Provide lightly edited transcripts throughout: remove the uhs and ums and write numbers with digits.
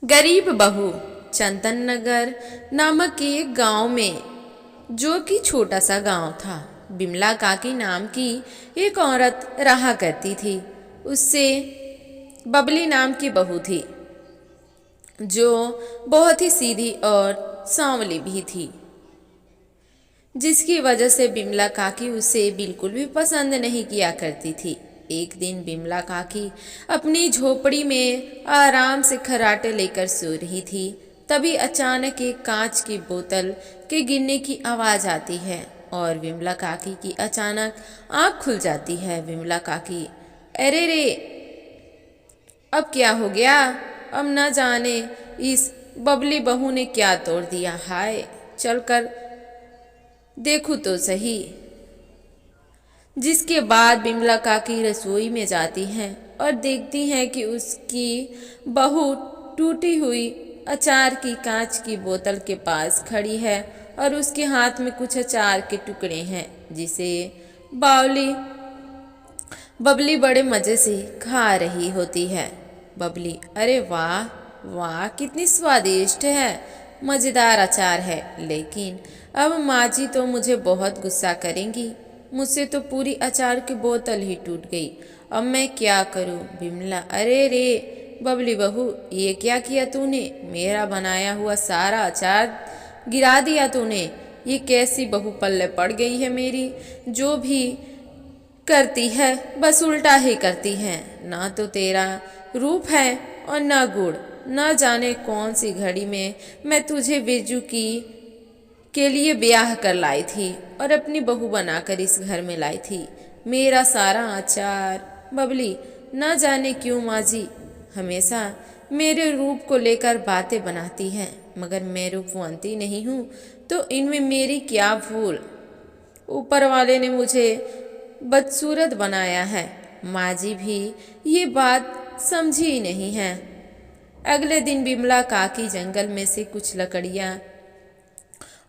गरीब बहू। चंदन नगर नामक एक गांव में, जो कि छोटा सा गांव था, बिमला काकी नाम की एक औरत रहा करती थी। उससे बबली नाम की बहू थी, जो बहुत ही सीधी और सांवली भी थी, जिसकी वजह से बिमला काकी उसे बिल्कुल भी पसंद नहीं किया करती थी। एक दिन बिमला काकी अपनी झोपड़ी में आराम से खर्राटे लेकर सो रही थी। तभी अचानक एक कांच की बोतल के गिरने की आवाज़ आती है और बिमला काकी की अचानक आँख खुल जाती है। बिमला काकी, अरे रे, अब क्या हो गया? अब न जाने इस बबली बहू ने क्या तोड़ दिया। हाय, चलकर देखूं तो सही। जिसके बाद बिमला काकी रसोई में जाती हैं और देखती हैं कि उसकी बहू टूटी हुई अचार की कांच की बोतल के पास खड़ी है और उसके हाथ में कुछ अचार के टुकड़े हैं, जिसे बावली बबली बड़े मज़े से खा रही होती है। बबली, अरे वाह वाह, कितनी स्वादिष्ट है, मज़ेदार अचार है। लेकिन अब माँ जी तो मुझे बहुत गुस्सा करेंगी, मुझसे तो पूरी अचार की बोतल ही टूट गई। अब मैं क्या करूँ? बिमला, अरे रे बबली बहू, ये क्या किया तूने? मेरा बनाया हुआ सारा अचार गिरा दिया तूने। ये कैसी बहू पल्ले पड़ गई है मेरी, जो भी करती है बस उल्टा ही करती है। ना तो तेरा रूप है और ना गुड़। न जाने कौन सी घड़ी में मैं तुझे बिरजू की के लिए ब्याह कर लाई थी और अपनी बहू बनाकर इस घर में लाई थी। मेरा सारा अचार। बबली, न जाने क्यों माँ जी हमेशा मेरे रूप को लेकर बातें बनाती हैं, मगर मैं रूपवंती नहीं हूँ, तो इनमें मेरी क्या भूल? ऊपर वाले ने मुझे बदसूरत बनाया है। माँ जी भी ये बात समझी नहीं है। अगले दिन बिमला काकी जंगल में से कुछ लकड़ियाँ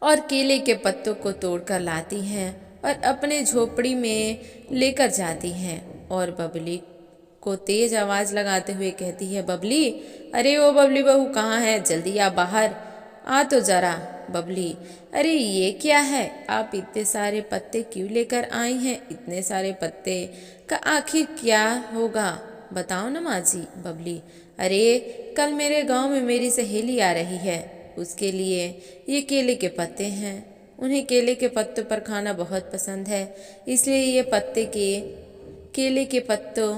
और केले के पत्तों को तोड़कर लाती हैं और अपने झोपड़ी में लेकर जाती हैं और बबली को तेज आवाज़ लगाते हुए कहती है, बबली, अरे ओ बबली बहू, कहाँ है? जल्दी आ बाहर आ तो जरा। बबली, अरे ये क्या है? आप इतने सारे पत्ते क्यों लेकर आई हैं? इतने सारे पत्ते का आखिर क्या होगा, बताओ ना माँ जी। बबली, अरे कल मेरे गांव में मेरी सहेली आ रही है, उसके लिए ये केले के पत्ते हैं। उन्हें केले के पत्तों पर खाना बहुत पसंद है, इसलिए ये केले के पत्तों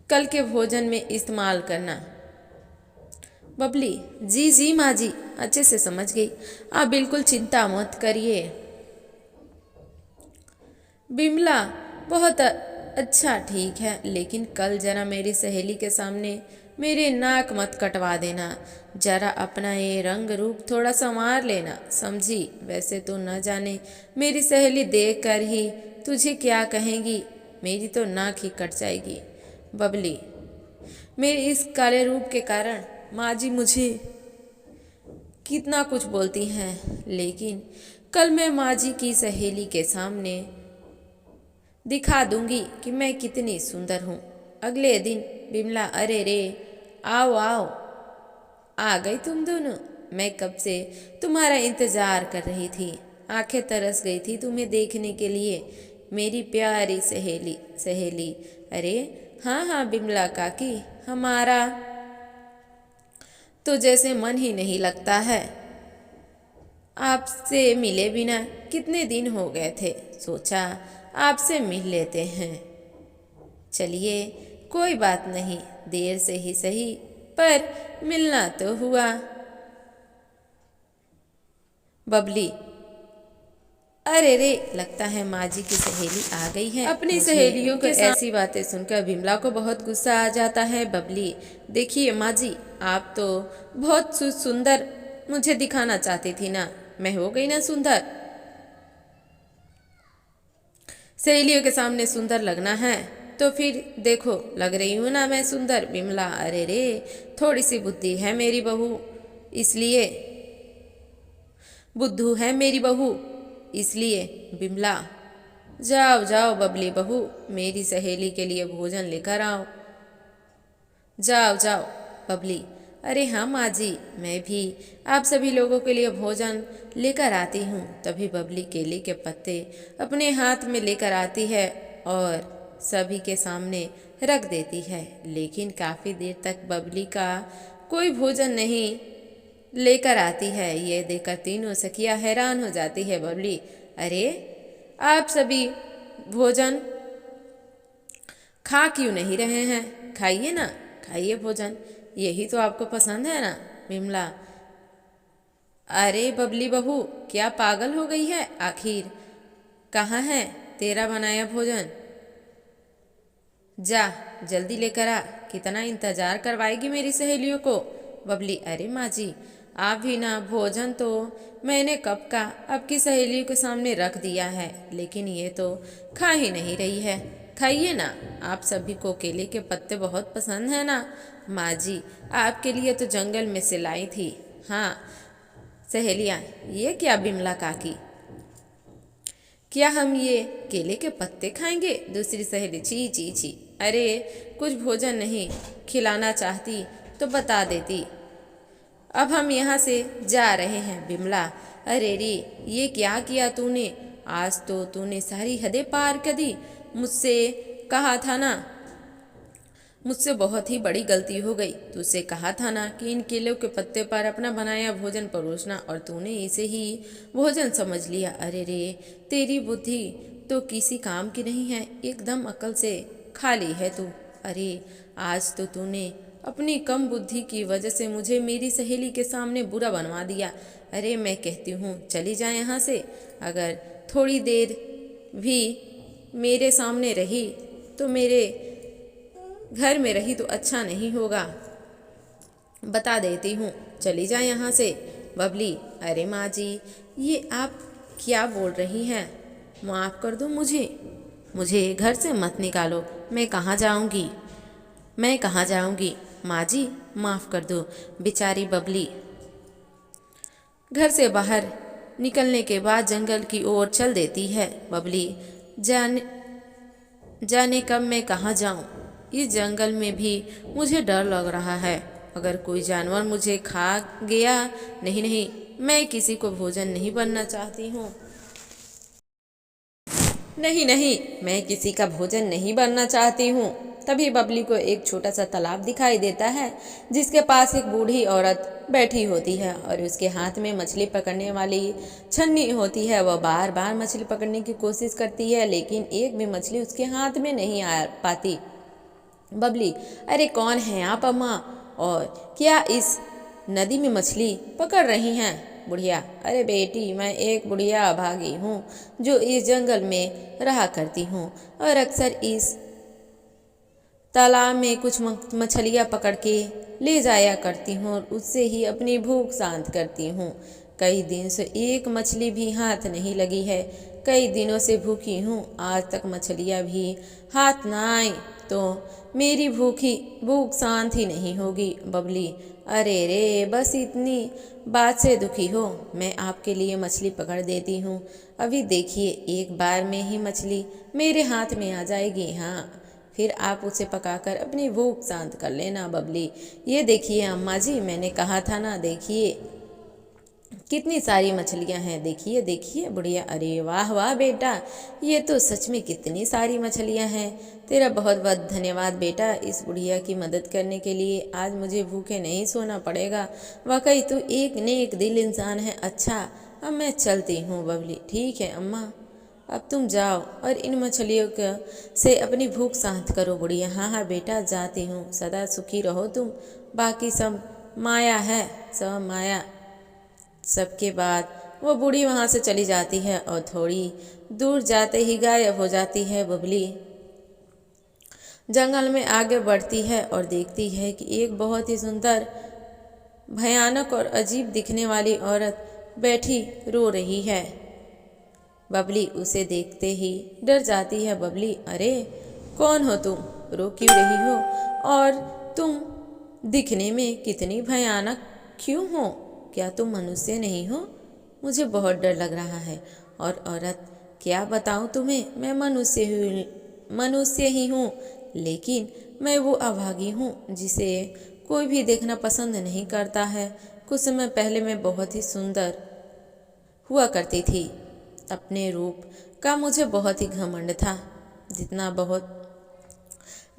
कल के भोजन में इस्तेमाल करना। बबली, जी जी माँ जी, अच्छे से समझ गई, आप बिल्कुल चिंता मत करिए। बिमला, बहुत अच्छा, ठीक है, लेकिन कल जरा मेरी सहेली के सामने मेरे नाक मत कटवा देना। जरा अपना ये रंग रूप थोड़ा संवार लेना, समझी? वैसे तो न जाने मेरी सहेली देख कर ही तुझे क्या कहेंगी, मेरी तो नाक ही कट जाएगी। बबली, मेरे इस काले रूप के कारण माँ जी मुझे कितना कुछ बोलती हैं, लेकिन कल मैं माँ जी की सहेली के सामने दिखा दूंगी कि मैं कितनी सुंदर हूँ। अगले दिन बिमला, अरे रे, आओ आओ, आ गई तुम दोनों। मैं कब से तुम्हारा इंतजार कर रही थी, आंखें तरस गई थी तुम्हें देखने के लिए, मेरी प्यारी सहेली। सहेली, अरे हाँ हाँ बिमला काकी, हमारा तो जैसे मन ही नहीं लगता है। आपसे मिले बिना कितने दिन हो गए थे, सोचा आपसे मिल लेते हैं। चलिए कोई बात नहीं, देर से ही सही, पर मिलना तो हुआ। बबली, अरे रे, लगता है माँ जी की सहेली आ गई है। अपनी सहेलियों को ऐसी बातें सुनकर बिमला को बहुत गुस्सा आ जाता है। बबली, देखिए माँ जी, आप तो बहुत सुंदर मुझे दिखाना चाहती थी ना, मैं हो गई ना सुंदर? सहेलियों के सामने सुंदर लगना है तो फिर देखो, लग रही हूँ ना मैं सुंदर? बिमला, अरे रे, थोड़ी सी बुद्धि है मेरी बहू, इसलिए बुद्धू है मेरी बहू, इसलिए। बिमला, जाओ जाओ बबली बहू, मेरी सहेली के लिए भोजन लेकर आओ, जाओ जाओ। बबली, अरे हाँ माँ जी, मैं भी आप सभी लोगों के लिए भोजन लेकर आती हूँ। तभी बबली केले के पत्ते अपने हाथ में लेकर आती है और सभी के सामने रख देती है। लेकिन काफ़ी देर तक बबली का कोई भोजन नहीं लेकर आती है। ये देखकर तीनों सखियाँ हैरान हो जाती है। बबली, अरे आप सभी भोजन खा क्यों नहीं रहे हैं? खाइए ना, खाइए भोजन, यही तो आपको पसंद है ना। विमला, अरे बबली बहू, क्या पागल हो गई है? आखिर कहाँ है तेरा बनाया भोजन? जा जल्दी लेकर आ, कितना इंतजार करवाएगी मेरी सहेलियों को। बबली, अरे माँ जी, आप भी ना, भोजन तो मैंने कब का आपकी सहेलियों के सामने रख दिया है, लेकिन ये तो खा ही नहीं रही है। खाइए ना, आप सभी को केले के पत्ते बहुत पसंद है ना। माँ जी, आपके लिए तो जंगल में से लाई थी। हाँ सहेलियाँ, ये क्या बिमला काकी, क्या हम ये केले के पत्ते खाएंगे? दूसरी सहेली, छी छी छी, अरे कुछ भोजन नहीं खिलाना चाहती तो बता देती, अब हम यहाँ से जा रहे हैं। बिमला, अरे रे, ये क्या किया तूने? आज तो तूने सारी हदें पार कर दी। मुझसे कहा था ना, मुझसे बहुत ही बड़ी गलती हो गई। तुझसे कहा था ना कि इन केलों के पत्ते पर अपना बनाया भोजन परोसना, और तूने इसे ही भोजन समझ लिया। अरे रे, तेरी बुद्धि तो किसी काम की नहीं है, एकदम अकल से खाली है तू। अरे आज तो तूने अपनी कम बुद्धि की वजह से मुझे मेरी सहेली के सामने बुरा बनवा दिया। अरे मैं कहती हूँ चली जाए यहाँ से, अगर थोड़ी देर भी मेरे सामने रही तो मेरे घर में रही तो अच्छा नहीं होगा, बता देती हूँ, चली जाए यहाँ से। बबली, अरे माँ जी, ये आप क्या बोल रही हैं? माफ़ कर दो मुझे, मुझे घर से मत निकालो, मैं कहाँ जाऊँगी, मैं कहाँ जाऊँगी? माँ जी माफ़ कर दो। बेचारी बबली घर से बाहर निकलने के बाद जंगल की ओर चल देती है। बबली, जाने कब मैं कहाँ जाऊँ, इस जंगल में भी मुझे डर लग रहा है, अगर कोई जानवर मुझे खा गया। नहीं नहीं, मैं किसी को भोजन नहीं बनना चाहती हूँ, नहीं नहीं, मैं किसी का भोजन नहीं बनना चाहती हूँ। तभी बबली को एक छोटा सा तालाब दिखाई देता है, जिसके पास एक बूढ़ी औरत बैठी होती है और उसके हाथ में मछली पकड़ने वाली छन्नी होती है। वह बार बार मछली पकड़ने की कोशिश करती है, लेकिन एक भी मछली उसके हाथ में नहीं आ पाती। बबली, अरे कौन है आप अम्मा, और क्या इस नदी में मछली पकड़ रही हैं? बुढ़िया, अरे बेटी, मैं एक बुढ़िया अभागी हूँ जो इस जंगल में रहा करती हूँ और अक्सर इस तालाब में कुछ मछलियाँ पकड़ के ले जाया करती हूँ और उससे ही अपनी भूख शांत करती हूँ। कई दिन से एक मछली भी हाथ नहीं लगी है, कई दिनों से भूखी हूँ, आज तक मछलियाँ भी हाथ ना आई तो मेरी भूख शांत ही नहीं होगी। बबली, अरे रे, बस इतनी बात से दुखी हो, मैं आपके लिए मछली पकड़ देती हूँ। अभी देखिए, एक बार में ही मछली मेरे हाथ में आ जाएगी। हाँ, फिर आप उसे पकाकर अपनी भूख शांत कर लेना। बबली, ये देखिए अम्मा जी, मैंने कहा था ना, देखिए कितनी सारी मछलियां हैं, देखिए देखिए। बुढ़िया, अरे वाह वाह बेटा, ये तो सच में कितनी सारी मछलियां हैं। तेरा बहुत बहुत धन्यवाद बेटा, इस बुढ़िया की मदद करने के लिए। आज मुझे भूखे नहीं सोना पड़ेगा। वाकई तू एक नेक दिल इंसान है। अच्छा, अब मैं चलती हूँ। बबली, ठीक है अम्मा, अब तुम जाओ और इन मछलियों से अपनी भूख शांत करो। बुढ़िया, हाँ हाँ बेटा, जाती हूँ, सदा सुखी रहो तुम, बाकी सब माया है, सब माया। सबके बाद वो बूढ़ी वहाँ से चली जाती है और थोड़ी दूर जाते ही गायब हो जाती है। बबली जंगल में आगे बढ़ती है और देखती है कि एक बहुत ही सुंदर, भयानक और अजीब दिखने वाली औरत बैठी रो रही है। बबली उसे देखते ही डर जाती है। बबली, अरे कौन हो तुम, रो क्यों रही हो, और तुम दिखने में कितनी भयानक क्यों हो? क्या तुम मनुष्य नहीं हो? मुझे बहुत डर लग रहा है। और औरत, क्या बताऊं तुम्हें, मैं मनुष्य ही हूँ, लेकिन मैं वो अभागी हूँ जिसे कोई भी देखना पसंद नहीं करता है। कुछ समय पहले मैं बहुत ही सुंदर हुआ करती थी। अपने रूप का मुझे बहुत ही घमंड था,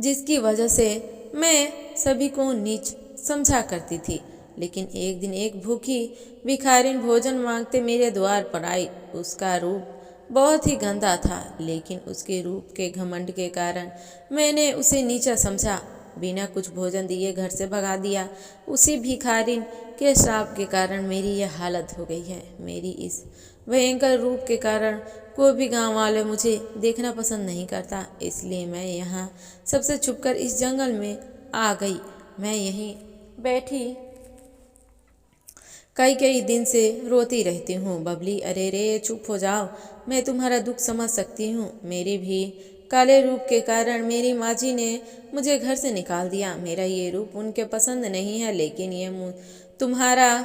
जिसकी वजह से मैं सभी को नीच समझा करती थी। लेकिन एक दिन एक भूखी भिखारिन भोजन मांगते मेरे द्वार पर आई। उसका रूप बहुत ही गंदा था, लेकिन उसके रूप के घमंड के कारण मैंने उसे नीचा समझा। बिना कुछ भोजन दिए घर से भगा दिया। उसी भिखारिन के श्राप के कारण मेरी यह हालत हो गई है। मेरी इस भयंकर रूप के कारण कोई भी गांव वाले मुझे देखना पसंद नहीं करता, इसलिए मैं यहाँ सबसे छुपकर इस जंगल में आ गई। मैं यहीं बैठी कई कई दिन से रोती रहती हूँ। बबली, अरे रे चुप हो जाओ, मैं तुम्हारा दुख समझ सकती हूँ। मेरी भी काले रूप के कारण मेरी माँ जी ने मुझे घर से निकाल दिया। मेरा ये रूप उनके पसंद नहीं है, लेकिन ये तुम्हारा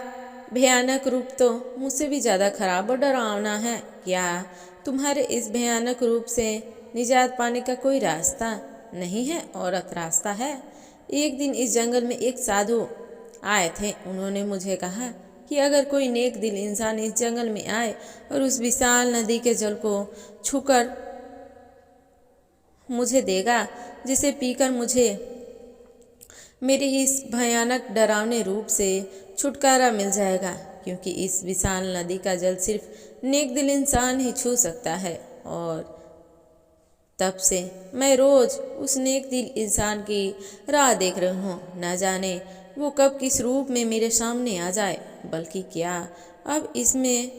भयानक रूप तो मुझसे भी ज़्यादा खराब और डरावना है। क्या तुम्हारे इस भयानक रूप से निजात पाने का कोई रास्ता नहीं है? औरत, रास्ता है। एक दिन इस जंगल में एक साधु आए थे। उन्होंने मुझे कहा कि अगर कोई नेक दिल इंसान इस जंगल में आए और उस विशाल नदी के जल को छूकर मुझे देगा, जिसे पीकर मुझे मेरे इस भयानक डरावने रूप से छुटकारा मिल जाएगा, क्योंकि इस विशाल नदी का जल सिर्फ नेक दिल इंसान ही छू सकता है। और तब से मैं रोज उस नेक दिल इंसान की राह देख रही हूँ। न जाने वो कब किस रूप में मेरे सामने आ जाए। बल्कि क्या अब इसमें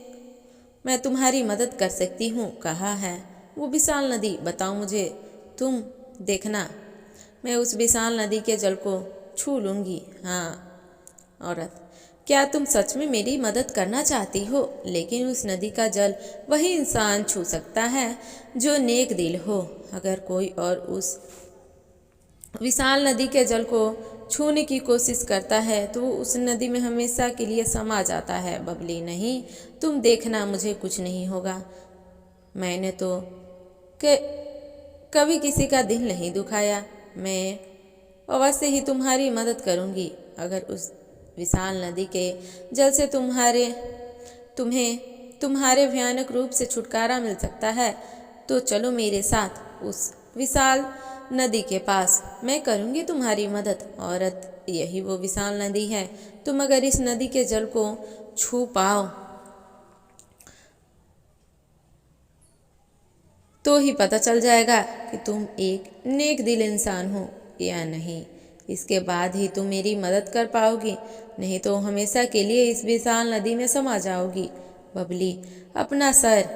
मैं तुम्हारी मदद कर सकती हूँ? कहा है वो विशाल नदी, बताओ मुझे। तुम देखना, मैं उस विशाल नदी के जल को छू लूँगी। हाँ औरत, क्या तुम सच में मेरी मदद करना चाहती हो? लेकिन उस नदी का जल वही इंसान छू सकता है जो नेक दिल हो। अगर कोई और उस विशाल नदी के जल को छूने की कोशिश करता है तो वो उस नदी में हमेशा के लिए समा जाता है। बबली, नहीं, तुम देखना, मुझे कुछ नहीं होगा। मैंने तो कभी किसी का दिल नहीं दुखाया। मैं अवश्य ही तुम्हारी मदद करूँगी। अगर उस विशाल नदी के जल से तुम्हारे भयानक रूप से छुटकारा मिल सकता है तो चलो मेरे साथ उस विशाल नदी के पास, मैं करूँगी तुम्हारी मदद। औरत, यही वो विशाल नदी है। तुम अगर इस नदी के जल को छू पाओ तो ही पता चल जाएगा कि तुम एक नेक दिल इंसान हो या नहीं। इसके बाद ही तुम मेरी मदद कर पाओगी, नहीं तो हमेशा के लिए इस विशाल नदी में समा जाओगी। बबली अपना सर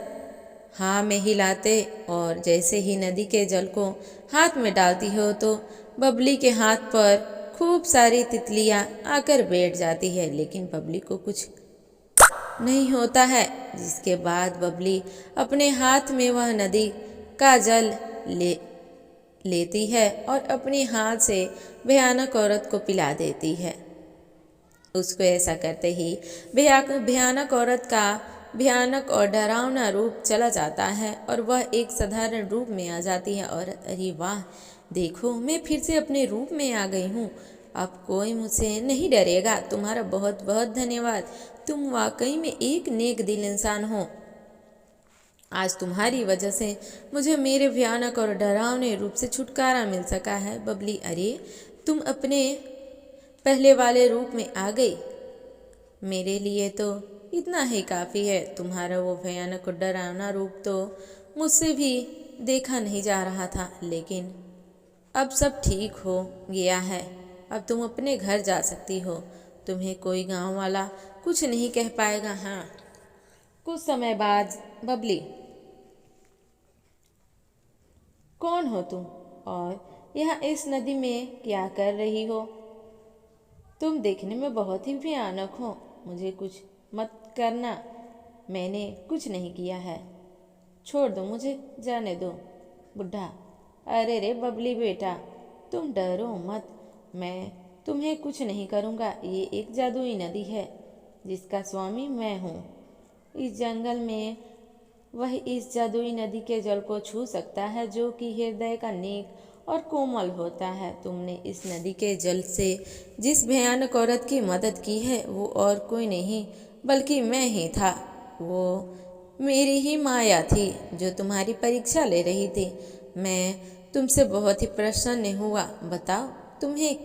हाँ में हिलाते और जैसे ही नदी के जल को हाथ में डालती हो तो बबली के हाथ पर खूब सारी तितलियाँ आकर बैठ जाती है, लेकिन बबली को कुछ नहीं होता है। जिसके बाद बबली अपने हाथ में वह नदी का जल लेती है और अपने हाथ से भयानक औरत को पिला देती है। उसको ऐसा करते ही भयानक औरत का भयानक और डरावना रूप चला जाता है और वह एक साधारण रूप में आ जाती है। और अरे वाह, देखो, मैं फिर से अपने रूप में आ गई हूँ। अब कोई मुझसे नहीं डरेगा। तुम्हारा बहुत बहुत धन्यवाद। तुम वाकई में एक नेक दिल इंसान हो। आज तुम्हारी वजह से मुझे मेरे भयानक और डरावने रूप से छुटकारा मिल सका है। बबली, अरे तुम अपने पहले वाले रूप में आ गई। मेरे लिए तो इतना ही काफ़ी है। तुम्हारा वो भयानक और डरावना रूप तो मुझसे भी देखा नहीं जा रहा था, लेकिन अब सब ठीक हो गया है। अब तुम अपने घर जा सकती हो। तुम्हें कोई गांव वाला कुछ नहीं कह पाएगा। हाँ, कुछ समय बाद, बबली, कौन हो तुम और यहाँ इस नदी में क्या कर रही हो? तुम देखने में बहुत ही भयानक हो। मुझे कुछ मत करना, मैंने कुछ नहीं किया है। छोड़ दो, मुझे जाने दो। बुढ़ा, अरे रे बबली बेटा, तुम डरो मत, मैं तुम्हें कुछ नहीं करूँगा। ये एक जादुई नदी है जिसका स्वामी मैं हूँ। इस जंगल में वह इस जादुई नदी के जल को छू सकता है जो कि हृदय का नेक और कोमल होता है। तुमने इस नदी के जल से जिस भयानक औरत की मदद की है वो और कोई नहीं बल्कि मैं ही था। वो मेरी ही माया थी जो तुम्हारी परीक्षा ले रही थी। मैं तुमसे बहुत ही प्रसन्न हुआ। बताओ तुम्हें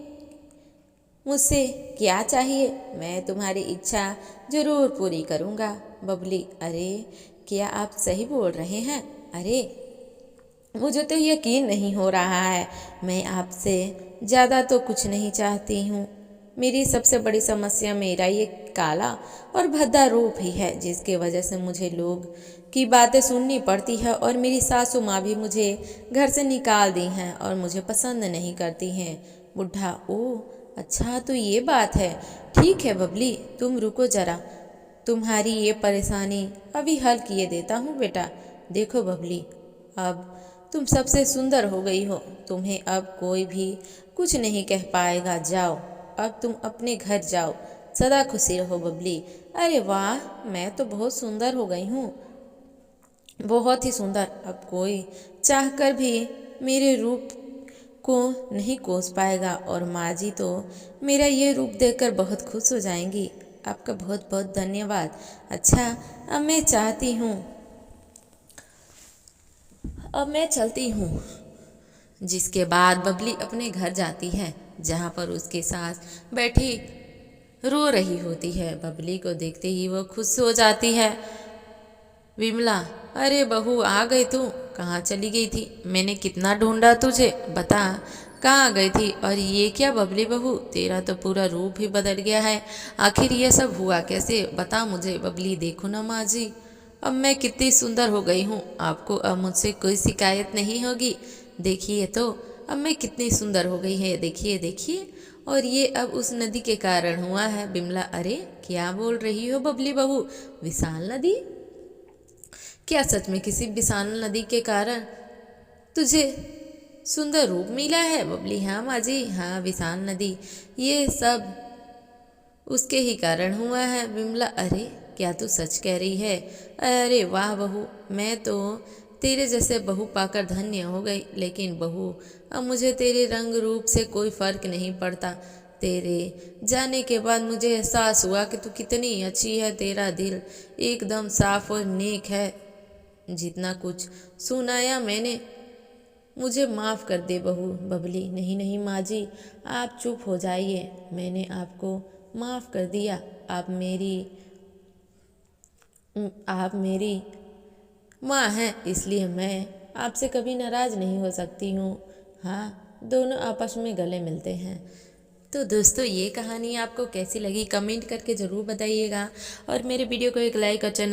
मुझसे क्या चाहिए? मैं तुम्हारी इच्छा जरूर पूरी करूँगा। बबली, अरे क्या आप सही बोल रहे हैं? अरे मुझे तो यकीन नहीं हो रहा है। मैं आपसे ज़्यादा तो कुछ नहीं चाहती हूँ। मेरी सबसे बड़ी समस्या मेरा ये काला और भद्दा रूप ही है, जिसके वजह से मुझे लोग की बातें सुननी पड़ती है और मेरी सासू माँ भी मुझे घर से निकाल दी हैं और मुझे पसंद नहीं करती हैं। बुढ़ा, ओह अच्छा तो ये बात है। ठीक है बबली, तुम रुको ज़रा, तुम्हारी ये परेशानी अभी हल किए देता हूँ बेटा। देखो बबली, अब तुम सबसे सुंदर हो गई हो। तुम्हें अब कोई भी कुछ नहीं कह पाएगा। जाओ, अब तुम अपने घर जाओ। सदा खुशी रहो बबली। अरे वाह, मैं तो बहुत सुंदर हो गई हूँ, बहुत ही सुंदर। अब कोई चाहकर भी मेरे रूप को नहीं कोस पाएगा और माँ जी तो मेरा ये रूप देखकर बहुत खुश हो जाएंगी। आपका बहुत बहुत धन्यवाद। अच्छा, अब मैं चलती हूँ। जिसके बाद बबली अपने घर जाती है, जहाँ पर उसकी सास बैठी रो रही होती है। बबली को देखते ही वो खुश हो जाती है। विमला, अरे बहू आ गई तू? कहाँ चली गई थी? मैंने कितना ढूंढा तुझे, बता कहाँ गई थी? और ये क्या बबली बहू, तेरा तो पूरा रूप ही बदल गया है। आखिर ये सब हुआ कैसे, बता मुझे। बबली, देखो ना माँ जी, अब मैं कितनी सुंदर हो गई हूँ। आपको अब मुझसे कोई शिकायत नहीं होगी। देखिए तो, अब मैं कितनी सुंदर हो गई है, देखिए देखिए। और ये अब उस नदी के कारण हुआ है। बिमला, अरे क्या बोल रही हो बबली बहू? विशाल नदी? क्या सच में किसी विशाल नदी के कारण तुझे सुंदर रूप मिला है? बबली, हाँ माँ जी, हाँ विशाल नदी, ये सब उसके ही कारण हुआ है। विमला, अरे क्या तू सच कह रही है? अरे वाह बहू, मैं तो तेरे जैसे बहू पाकर धन्य हो गई। लेकिन बहू, अब मुझे तेरे रंग रूप से कोई फर्क नहीं पड़ता। तेरे जाने के बाद मुझे एहसास हुआ कि तू कितनी अच्छी है। तेरा दिल एकदम साफ और नेक है। जितना कुछ सुनाया मैंने, मुझे माफ़ कर दे बहू। बबली, नहीं नहीं माँ जी, आप चुप हो जाइए। मैंने आपको माफ़ कर दिया। आप मेरी माँ हैं, इसलिए मैं आपसे कभी नाराज़ नहीं हो सकती हूँ। हाँ, दोनों आपस में गले मिलते हैं। तो दोस्तों, ये कहानी आपको कैसी लगी कमेंट करके ज़रूर बताइएगा और मेरे वीडियो को एक लाइक और चैनल